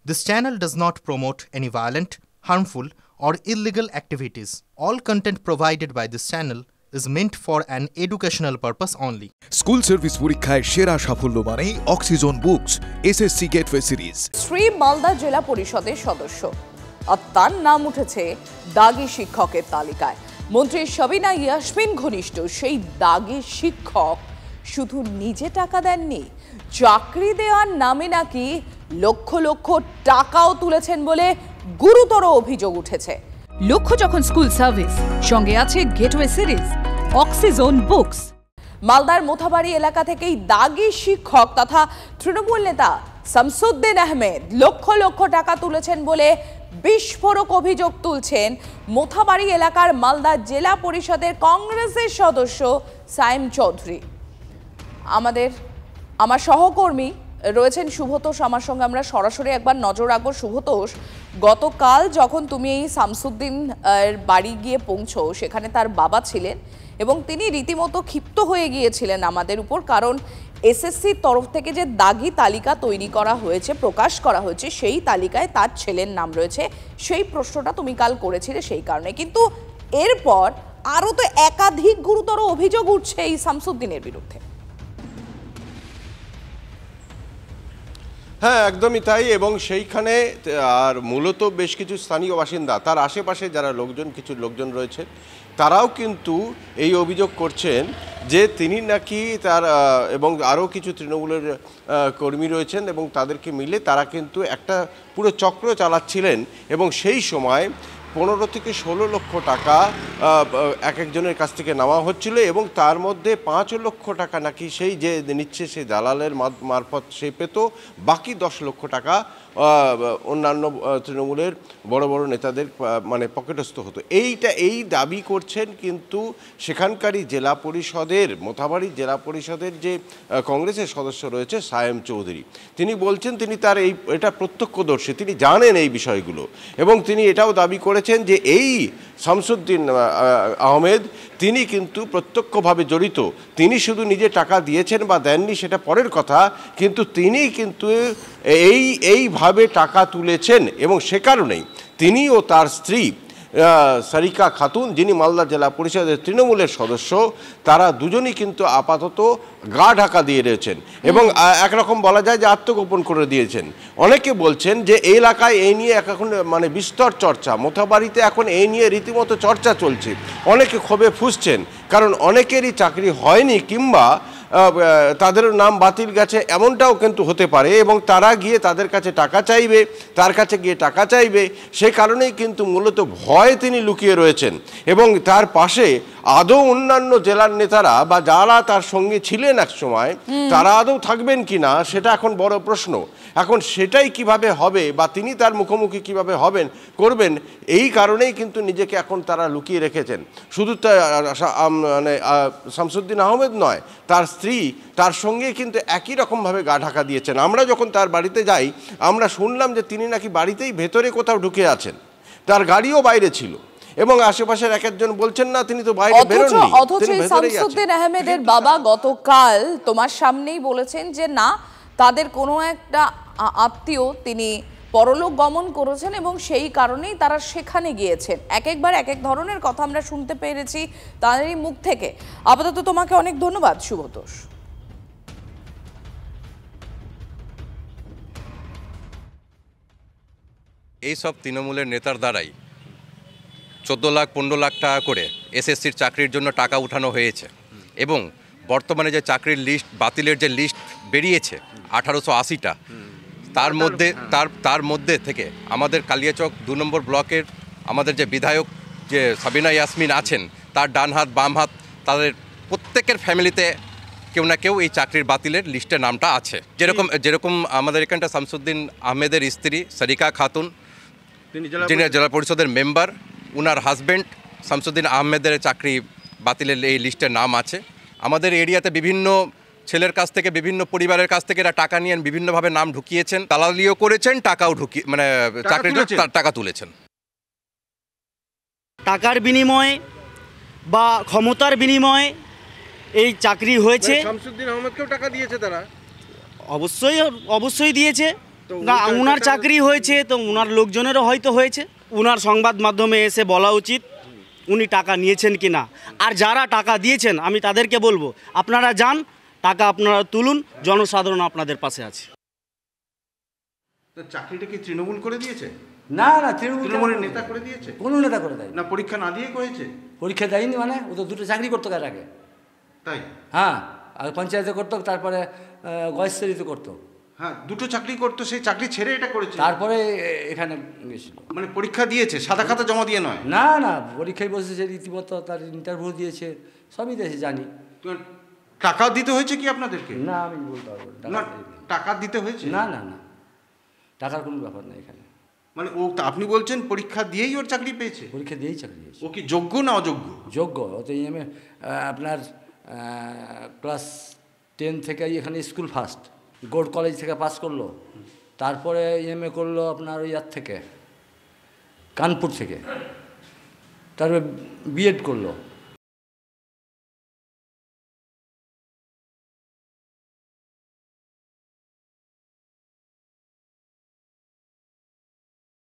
This channel does not promote any violent, harmful, or illegal activities. All content provided by this channel is meant for an educational purpose only. School service পরীক্ষায় সেরা সাফল্য মানেই oxygen books SSC gateway series. Shri Malda জেলা পরিষদের সদস্য আর তার নাম উঠেছে দাগী শিক্ষকের তালিকায়। মন্ত্রী সাবিনা ইয়াসমিন ঘনিষ্ঠ সেই দাগী শিক্ষক শুধু নিজে টাকা দেননি, চাকরি দেওয়ার নামে নাকি লক্ষ লক্ষ টাকাও তুলেছেন বলে গুরুতর অভিযোগ উঠেছে। লক্ষ্য যখন স্কুল সার্ভিস, সঙ্গে আছে গেটওয়ে সিরিজ, অক্সিজন বুকস। মালদার মোথাবাড়ি এলাকা থেকেই দাগী শিক্ষক তথা তৃণমূল নেতা শামসুদ্দিন আহমেদ লক্ষ লক্ষ টাকা তুলেছেন বলে বিস্ফোরক অভিযোগ তুলছেন মোথাবাড়ি এলাকার মালদা জেলা পরিষদের কংগ্রেসের সদস্য সাইম চৌধুরী। আমার সহকর্মী রয়েছেন শুভতোষ, আমার সঙ্গে আমরা সরাসরি একবার নজর রাখবো। শুভতোষ, গতকাল যখন তুমি এই শামসুদ্দিন বাড়ি গিয়ে পৌঁছো, সেখানে তার বাবা ছিলেন এবং তিনি রীতিমতো ক্ষিপ্ত হয়ে গিয়েছিলেন আমাদের উপর, কারণ এসএসসির তরফ থেকে যে দাগী তালিকা তৈরি করা হয়েছে, প্রকাশ করা হয়েছে, সেই তালিকায় তার ছেলের নাম রয়েছে। সেই প্রশ্নটা তুমি কাল করেছিলে সেই কারণে, কিন্তু এরপর আরও তো একাধিক গুরুতর অভিযোগ উঠছে এই শামসুদ্দিনের বিরুদ্ধে। হ্যাঁ, একদমই তাই। এবং সেইখানে আর মূলত বেশ কিছু স্থানীয় বাসিন্দা, তার আশেপাশে যারা কিছু লোকজন রয়েছে, তারাও কিন্তু এই অভিযোগ করছেন যে তিনি নাকি তার এবং আরও কিছু তৃণমূলের কর্মী রয়েছেন এবং তাদেরকে মিলে তারা কিন্তু একটা পুরো চক্র চালাচ্ছিলেন এবং সেই সময় 15 থেকে 16 লক্ষ টাকা একজনের কাছ থেকে নেওয়া হচ্ছিল এবং তার মধ্যে 5 লক্ষ টাকা নাকি সেই যে নিচ্ছে সেই দালালের মারফত সে পেত, বাকি 10 লক্ষ টাকা অন্যান্য তৃণমূলের বড় বড় নেতাদের মানে পকেটস্থ হতো। এই দাবি করছেন কিন্তু সেখানকারই জেলা পরিষদের, মোথাবাড়ি জেলা পরিষদের যে কংগ্রেসের সদস্য রয়েছে সায়েম চৌধুরী। তিনি বলছেন তিনি তার এটা প্রত্যক্ষদর্শী, তিনি জানেন এই বিষয়গুলো এবং তিনি এটাও দাবি করেছেন যে এই শামসুদ্দিন আহমেদ তিনি কিন্তু প্রত্যক্ষভাবে জড়িত। তিনি শুধু নিজে টাকা দিয়েছেন বা দেননি সেটা পরের কথা, কিন্তু তিনি কিন্তু এইভাবে টাকা তুলেছেন এবং সে কারণেই তিনি ও তার স্ত্রী সারিকা খাতুন, যিনি মালদা জেলা পরিষদের তৃণমূলের সদস্য, তারা দুজনই কিন্তু আপাতত গা ঢাকা দিয়ে রয়েছেন এবং একরকম বলা যায় যে আত্মগোপন করে দিয়েছেন। অনেকে বলছেন যে এই এলাকায় এই নিয়ে এখন মানে বিস্তর চর্চা, মোথাবাড়িতে এখন এই নিয়ে রীতিমতো চর্চা চলছে। অনেকে ক্ষোভে ফুঁসছেন, কারণ অনেকেরই চাকরি হয়নি কিংবা তাদের নাম বাতিল গেছে, এমনটাও কিন্তু হতে পারে এবং তারা গিয়ে তাদের কাছে টাকা চাইবে, তার কাছে গিয়ে টাকা চাইবে। সে কারণেই কিন্তু মূলত ভয়ে তিনি লুকিয়ে রয়েছেন এবং তার পাশে আদৌ অন্যান্য জেলার নেতারা বা যারা তার সঙ্গে ছিলেন এক সময়, তারা আদৌ থাকবেন কিনা সেটা এখন বড় প্রশ্ন। এখন সেটাই কিভাবে হবে বা তিনি তার মুখোমুখি কিভাবে করবেন, এই কারণেই কিন্তু নিজেকে এখন তারা লুকিয়ে রেখেছেন। শুধু মানে শামসুদ্দিন আহমেদ নয়, তার স্ত্রী তার সঙ্গে কিন্তু একই রকমভাবে গা ঢাকা দিয়েছেন। আমরা যখন তার বাড়িতে যাই, আমরা শুনলাম যে তিনি নাকি বাড়িতেই ভেতরে কোথাও ঢুকে আছেন, তার গাড়িও বাইরে ছিল এবং আশেপাশের একজন বলছেন না তিনি তো বাইরে বেরোননি। অথচ শামসুদ্দিন আহমেদের বাবা গতকাল তোমার সামনেই বলেছেন যে না, তাদের কোনো একটা আত্মীয় তিনি পরলোক গমন করেছেন এবং সেই কারণেই তারা সেখানে গিয়েছেন। একবার এক ধরনের কথা আমরা শুনতে পেরেছি তাদেরই মুখ থেকে। আপাতত তোমাকে অনেক ধন্যবাদ শুভতোষ। এই সব তৃণমূলের নেতার দ্বারাই 14 লাখ 15 লাখ টাকা করে এসএসসির চাকরির জন্য টাকা উঠানো হয়েছে এবং বর্তমানে যে চাকরির লিস্ট বাতিলের যে লিস্ট বেরিয়েছে 1880টা, তার মধ্যে থেকে আমাদের কালিয়াচক 2 নম্বর ব্লকের আমাদের যে বিধায়ক যে সাবিনা ইয়াসমিন আছেন, তার ডান হাত বাম হাত তাদের প্রত্যেকের ফ্যামিলিতে কেউ না কেউ এই চাকরির বাতিলের লিস্টে নামটা আছে। যেরকম আমাদের এখানটা শামসুদ্দিন আহমেদের স্ত্রী সারিকা খাতুন, যিনি জেলা পরিষদের মেম্বার, উনার হাজব্যান্ড শামসুদ্দিন আহমেদের চাকরি বাতিলের এই লিস্টের নাম আছে। আমাদের এরিয়াতে বিভিন্ন ছেলের কাছ থেকে, বিভিন্ন পরিবারের কাছ থেকে এরা টাকা নিয়ে বিভিন্নভাবে নাম ঢুকিয়েছেন, দালালিও করেছেন, টাকাও মানে চাকরির টাকা তুলেছেন। টাকার বিনিময়ে বা ক্ষমতার বিনিময়ে এই চাকরি হয়েছে। শামসুদ্দিন আহমেদকেও টাকা দিয়েছে তারা? অবশ্যই দিয়েছে। তো না ওনার চাকরি হয়েছে তো ওনার লোকজনেরও হয়তো হয়েছে, ওনার সংবাদ মাধ্যমে এসে বলা উচিত উনি টাকা নিয়েছেন কি না। আর যারা টাকা দিয়েছেন আমি তাদেরকে বলবো আপনারা যান, টাকা আপনারা তুলুন, জনসাধারণ আপনাদের পাশে আছে। তো চাকরিটা কি তৃণমূল করে দিয়েছে? না না, তৃণমূলের নেতা করে দিয়েছে? কোনো নেতা করে দেয় না, পরীক্ষা না দিয়ে করেছে? পরীক্ষা দেয়নি, মানে ও তো দুটো চাকরি করতো কার আগে। তাই? হ্যাঁ, আর পঞ্চায়েতে করতো, তারপরে গয়েশ্বরীতে করতো। হ্যাঁ, দুটো চাকরি করতো, সেই চাকরি ছেড়ে এটা করেছে, তারপরে এখানে গেছিল। মানে পরীক্ষা দিয়েছে, সাদা খাতা জমা দিয়ে নয়? না না, পরীক্ষায় বসেছে রীতিমতো, তার ইন্টারভিউ দিয়েছে, সবই দিয়েছে জানি। টাকা দিতে হয়েছে কি আপনাদেরকে? না, আমি বলতে পারবো না, টাকা দিতে হয়েছে? না না না, টাকার কোনো ব্যাপার নেই এখানে। মানে ও, আপনি বলছেন পরীক্ষা দিয়েই ওর চাকরি পেয়েছে? পরীক্ষা দিয়েই চাকরি পেয়েছে। ও কি যোগ্য না অযোগ্য? যোগ্য। ও তো আপনার ক্লাস 10 থেকে এখানে স্কুল ফার্স্ট, গোল্ড কলেজ থেকে পাস করলো, তারপরে এমএ করলো আপনার ইয়ার থেকে, কানপুর থেকে, তারপরে বিএড করলো।